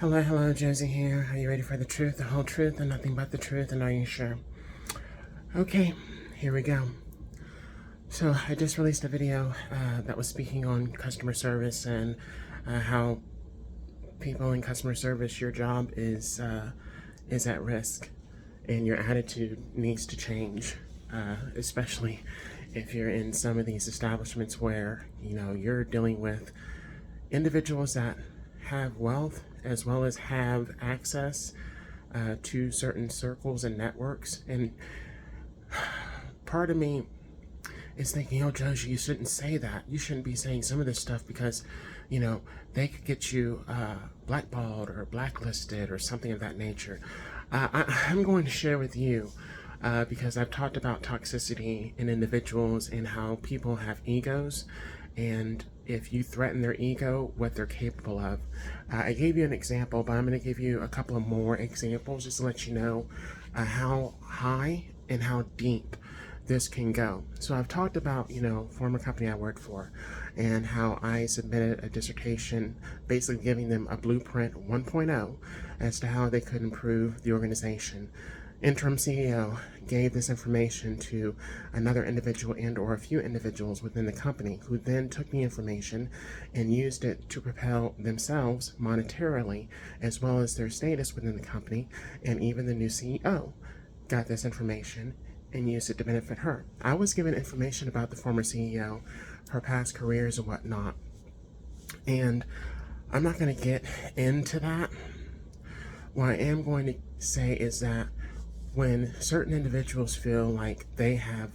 Hello, Josie here. Are you ready for the truth, the whole truth, and nothing but the truth? And are you sure? Okay, here we go. So I just released a video that was speaking on customer service and how people in customer service, your job is at risk, and your attitude needs to change, especially if you're in some of these establishments where you're dealing with individuals that have wealth as well as have access to certain circles and networks. And part of me is thinking, oh, Josie, you shouldn't say that. You shouldn't be saying some of this stuff because, they could get you blackballed or blacklisted or something of that nature. I'm going to share with you because I've talked about toxicity in individuals and how people have egos, and if you threaten their ego, what they're capable of. I gave you an example, but I'm going to give you a couple of more examples just to let you know how high and how deep this can go. So I've talked about, former company I worked for and how I submitted a dissertation basically giving them a blueprint 1.0 as to how they could improve the organization. Interim CEO gave this information to another individual and or a few individuals within the company who then took the information and used it to propel themselves monetarily as well as their status within the company, and even the new CEO got this information and used it to benefit her. I was given information about the former CEO, her past careers and whatnot, and I'm not going to get into that. What I am going to say is that when certain individuals feel like they have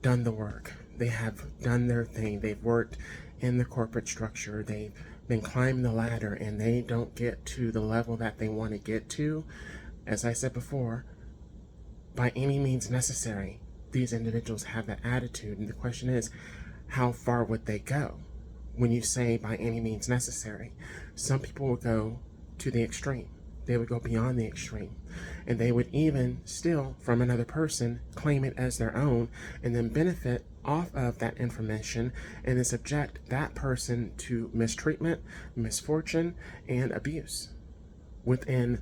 done the work, they have done their thing, they've worked in the corporate structure, they've been climbing the ladder, and they don't get to the level that they want to get to, as I said before, by any means necessary, these individuals have that attitude. And the question is, how far would they go when you say by any means necessary? Some people would go to the extreme. They would go beyond the extreme, and they would even steal from another person, claim it as their own, and then benefit off of that information and then subject that person to mistreatment, misfortune, and abuse within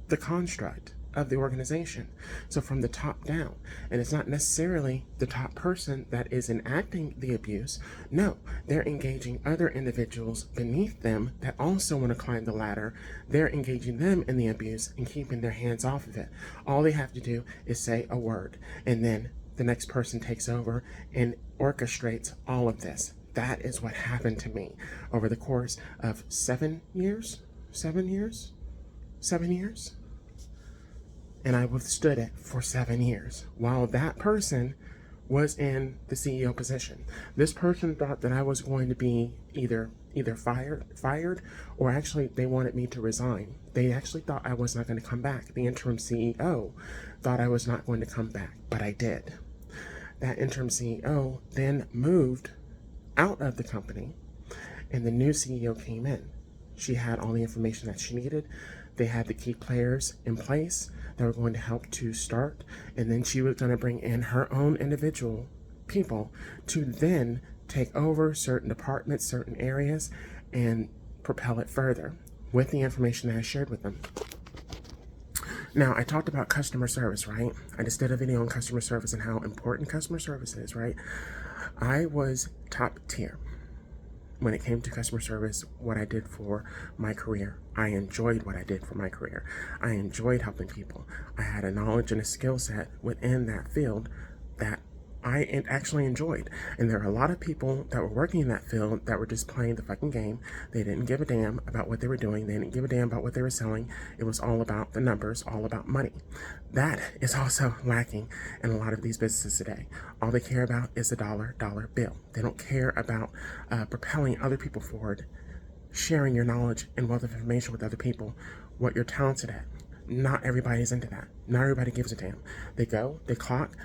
the construct of the organization. So from the top down, and it's not necessarily the top person that is enacting the abuse. No, they're engaging other individuals beneath them that also want to climb the ladder. They're engaging them in the abuse and keeping their hands off of it. All they have to do is say a word, and then the next person takes over and orchestrates all of this. That is what happened to me over the course of 7 years. And I withstood it for 7 years while that person was in the CEO position. This person thought that I was going to be either fired, or actually they wanted me to resign. They actually thought I was not going to come back. The interim CEO thought I was not going to come back, but I did. That interim CEO then moved out of the company, and the new CEO came in. She had all the information that she needed. They had the key players in place that were going to help to start, and then she was going to bring in her own individual people to then take over certain departments, certain areas, and propel it further with the information that I shared with them. Now, I talked about customer service, right? I just did a video on customer service and how important customer service is, right? I was top tier when it came to customer service, what I did for my career. I enjoyed what I did for my career. I enjoyed helping people. I had a knowledge and a skill set within that field that I actually enjoyed. And there are a lot of people that were working in that field that were just playing the fucking game. They didn't give a damn about what they were doing. They didn't give a damn about what they were selling. It was all about the numbers, all about money. That is also lacking in a lot of these businesses today. All they care about is the dollar bill. They don't care about propelling other people forward, sharing your knowledge and wealth of information with other people, what you're talented at. Not everybody's into that. Not everybody gives a damn. They go, they clock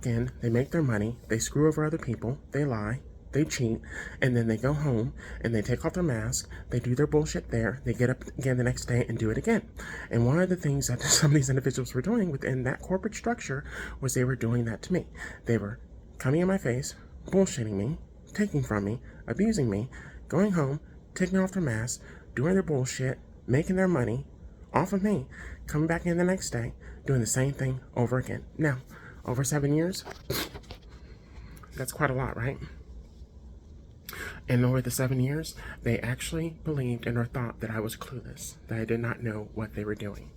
in, they make their money, they screw over other people, they lie, they cheat, and then they go home and they take off their mask, they do their bullshit there, they get up again the next day and do it again. And one of the things that some of these individuals were doing within that corporate structure was they were doing that to me. They were coming in my face, bullshitting me, taking from me, abusing me, going home, taking off their mask, doing their bullshit, making their money off of me, coming back in the next day, doing the same thing over again. Now, over 7 years, that's quite a lot, right? And over the 7 years, they actually believed and or thought that I was clueless, that I did not know what they were doing.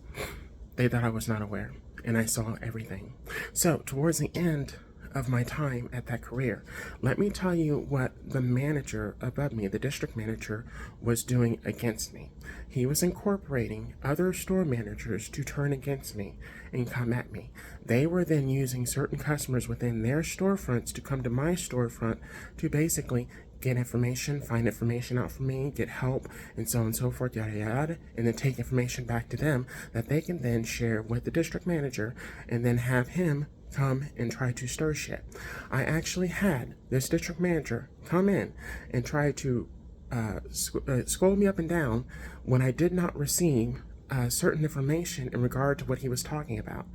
They thought I was not aware, and I saw everything. So, towards the end of my time at that career, let me tell you what the manager above me, the district manager, was doing against me. He was incorporating other store managers to turn against me and come at me. They were then using certain customers within their storefronts to come to my storefront to basically get information, find information out for me, get help, and so on and so forth, yada yada, and then take information back to them that they can then share with the district manager and then have him come and try to stir shit. I actually had this district manager come in and try to scold me up and down when I did not receive certain information in regard to what he was talking about.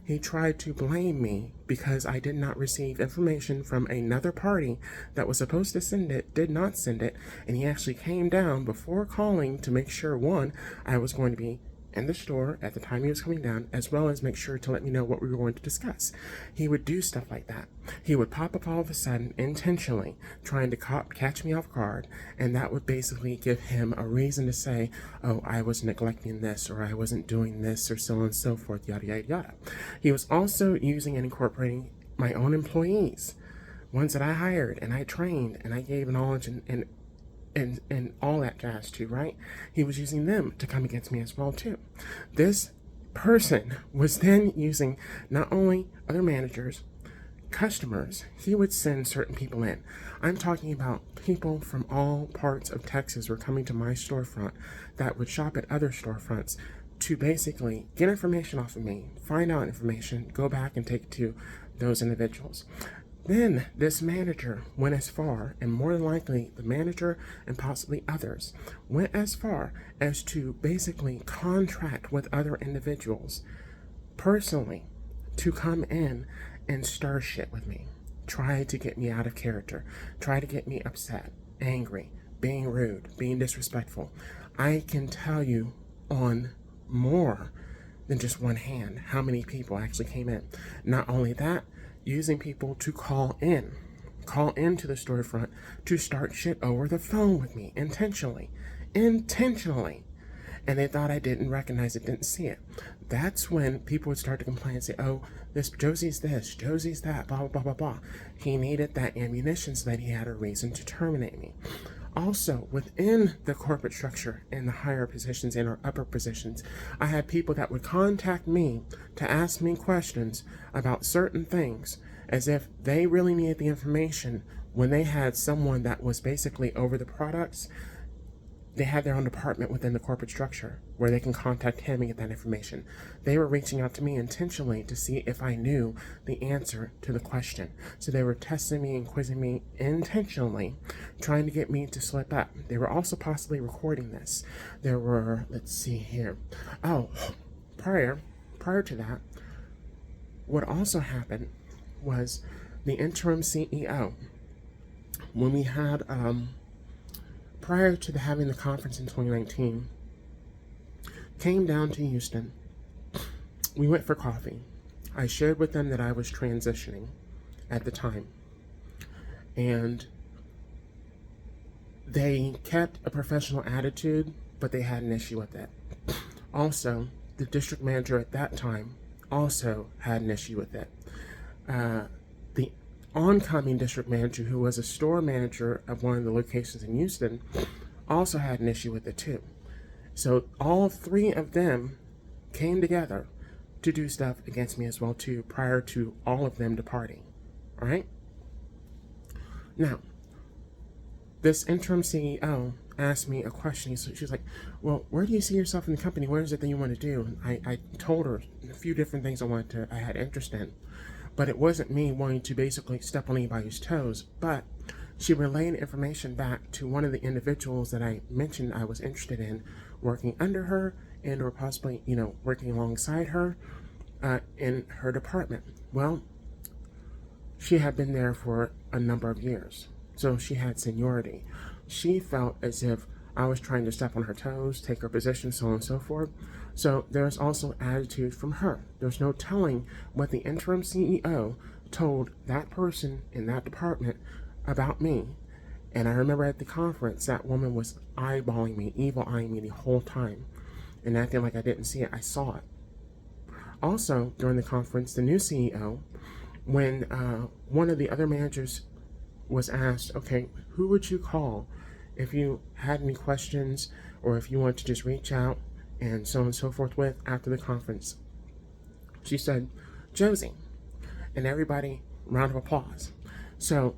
He tried to blame me because I did not receive information from another party that was supposed to send it, did not send it, and he actually came down before calling to make sure, one, I was going to be in the store at the time he was coming down, as well as make sure to let me know what we were going to discuss. He would do stuff like that. He would pop up all of a sudden, intentionally, trying to catch me off guard, and that would basically give him a reason to say, oh, I was neglecting this, or I wasn't doing this, or so on and so forth, yada, yada, yada. He was also using and incorporating my own employees, ones that I hired, and I trained, and I gave knowledge and all that jazz too, right? He was using them to come against me as well too. This person was then using not only other managers, customers. He would send certain people in. I'm talking about people from all parts of Texas were coming to my storefront that would shop at other storefronts to basically get information off of me, find out information, go back and take it to those individuals. Then this manager went as far, and more than likely the manager and possibly others went as far as to basically contract with other individuals personally to come in and stir shit with me, try to get me out of character, try to get me upset, angry, being rude, being disrespectful. I can tell you on more than just one hand how many people actually came in. Not only that, using people to call into the storefront to start shit over the phone with me intentionally. And they thought I didn't recognize it, didn't see it. That's when people would start to complain and say, oh, Josie's this, Josie's that, blah, blah, blah, blah, blah. He needed that ammunition so that he had a reason to terminate me. Also, within the corporate structure in the higher positions and or upper positions, I had people that would contact me to ask me questions about certain things as if they really needed the information when they had someone that was basically over the products. They had their own department within the corporate structure where they can contact him and get that information. They were reaching out to me intentionally to see if I knew the answer to the question. So they were testing me and quizzing me intentionally, trying to get me to slip up. They were also possibly recording this. There were, let's see here. Oh, prior to that, what also happened was the interim CEO, when we had, prior to having the conference in 2019, came down to Houston. We went for coffee. I shared with them that I was transitioning at the time. And they kept a professional attitude, but they had an issue with it. Also, the district manager at that time also had an issue with it. The oncoming district manager, who was a store manager of one of the locations in Houston, also had an issue with it too. So all three of them came together to do stuff against me as well too, prior to all of them departing. All right? Now, this interim CEO asked me a question. So she was like, well, where do you see yourself in the company? What is it that you want to do? And I told her a few different things I had interest in. But it wasn't me wanting to basically step on anybody's toes, but she relayed information back to one of the individuals that I mentioned I was interested in working under her and or possibly, working alongside her in her department. Well, she had been there for a number of years, so she had seniority. She felt as if I was trying to step on her toes, take her position, so on and so forth. So there's also attitude from her. There's no telling what the interim CEO told that person in that department about me. And I remember at the conference, that woman was eyeballing me, evil eyeing me the whole time, and acting like I didn't see it. I saw it. Also, during the conference, the new CEO, when one of the other managers was asked, okay, who would you call if you had any questions or if you wanted to just reach out and so on and so forth with after the conference? She said, Josie. And everybody, round of applause. So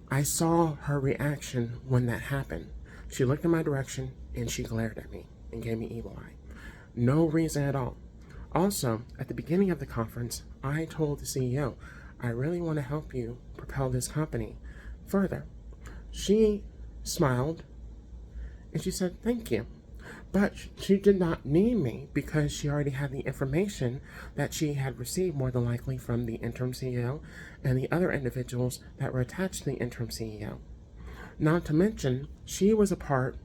I saw her reaction when that happened. She looked in my direction and she glared at me and gave me evil eye. No reason at all. Also, at the beginning of the conference, I told the CEO, I really want to help you propel this company further. She smiled and she said, thank you. But she did not need me because she already had the information that she had received more than likely from the interim CEO and the other individuals that were attached to the interim CEO. Not to mention, she was a part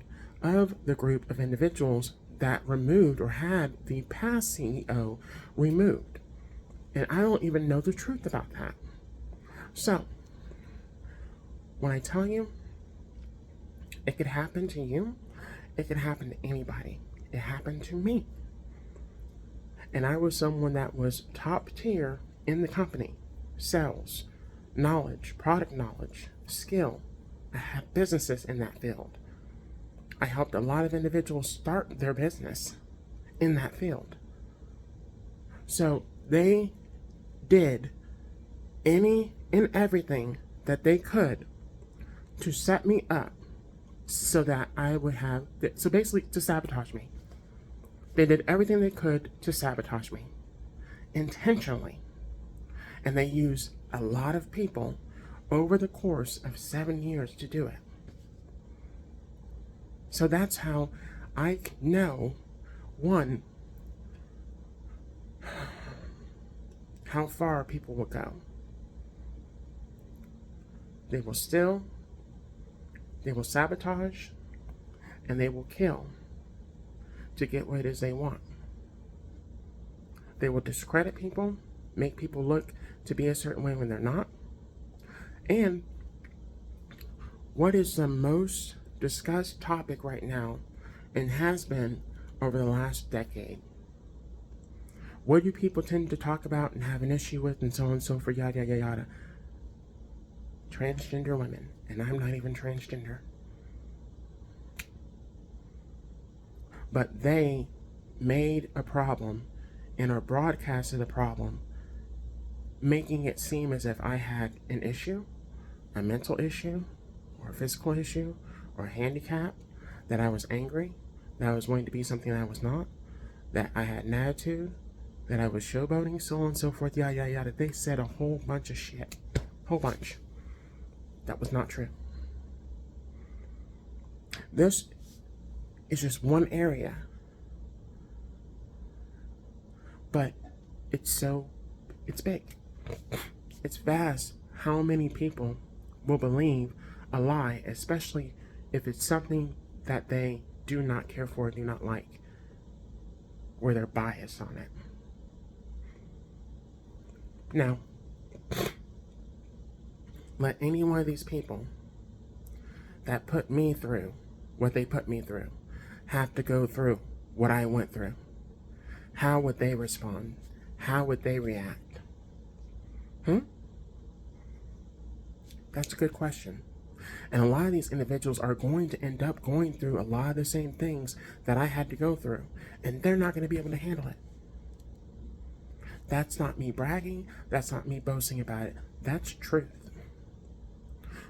of the group of individuals that removed or had the past CEO removed. And I don't even know the truth about that. So, when I tell you, it could happen to you, it could happen to anybody. It happened to me. And I was someone that was top tier in the company. Sales, knowledge, product knowledge, skill. I had businesses in that field. I helped a lot of individuals start their business in that field. So they did any and everything that they could to set me up so that I would have, so basically to sabotage me. They did everything they could to sabotage me, intentionally. And they used a lot of people over the course of 7 years to do it. So that's how I know, one, how far people will go. They will steal, they will sabotage, and they will kill to get what it is they want. They will discredit people, make people look to be a certain way when they're not. And what is the most discussed topic right now and has been over the last decade? What do people tend to talk about and have an issue with and so on and so forth, yada, yada, yada? Transgender women. And I'm not even transgender. But they made a problem and are broadcasted a problem, making it seem as if I had an issue, a mental issue, or a physical issue, or a handicap, that I was angry, that I was going to be something that I was not, that I had an attitude, that I was showboating, so on and so forth, yada, yada, yada. They said a whole bunch of shit. Whole bunch. That was not true. This is just one area. But it's big. It's vast how many people will believe a lie, especially if it's something that they do not care for, do not like, or they're biased on it. Now, let any one of these people that put me through what they put me through have to go through what I went through. How would they respond? How would they react? That's a good question. And a lot of these individuals are going to end up going through a lot of the same things that I had to go through, and they're not going to be able to handle it. That's not me bragging. That's not me boasting about it. That's truth.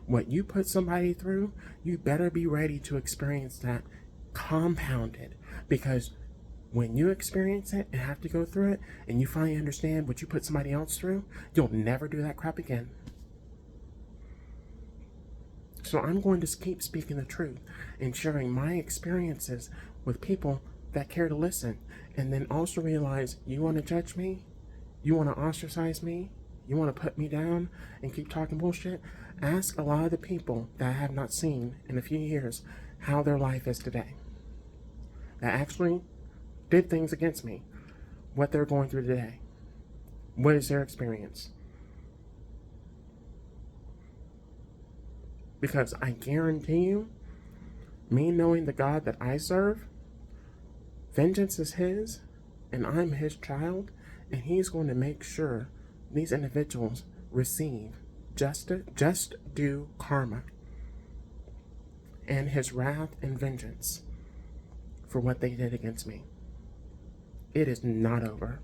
What you put somebody through, you better be ready to experience that compounded, because when you experience it and have to go through it and you finally understand what you put somebody else through, you'll never do that crap again. So I'm going to keep speaking the truth and sharing my experiences with people that care to listen, and then also realize, you want to judge me? You want to ostracize me? You want to put me down and keep talking bullshit? Ask a lot of the people that I have not seen in a few years how their life is today, that actually did things against me, what they're going through today. What is their experience? Because I guarantee you, me knowing the God that I serve, vengeance is His, and I'm His child, and He's going to make sure these individuals receive just due karma and His wrath and vengeance for what they did against me. It is not over.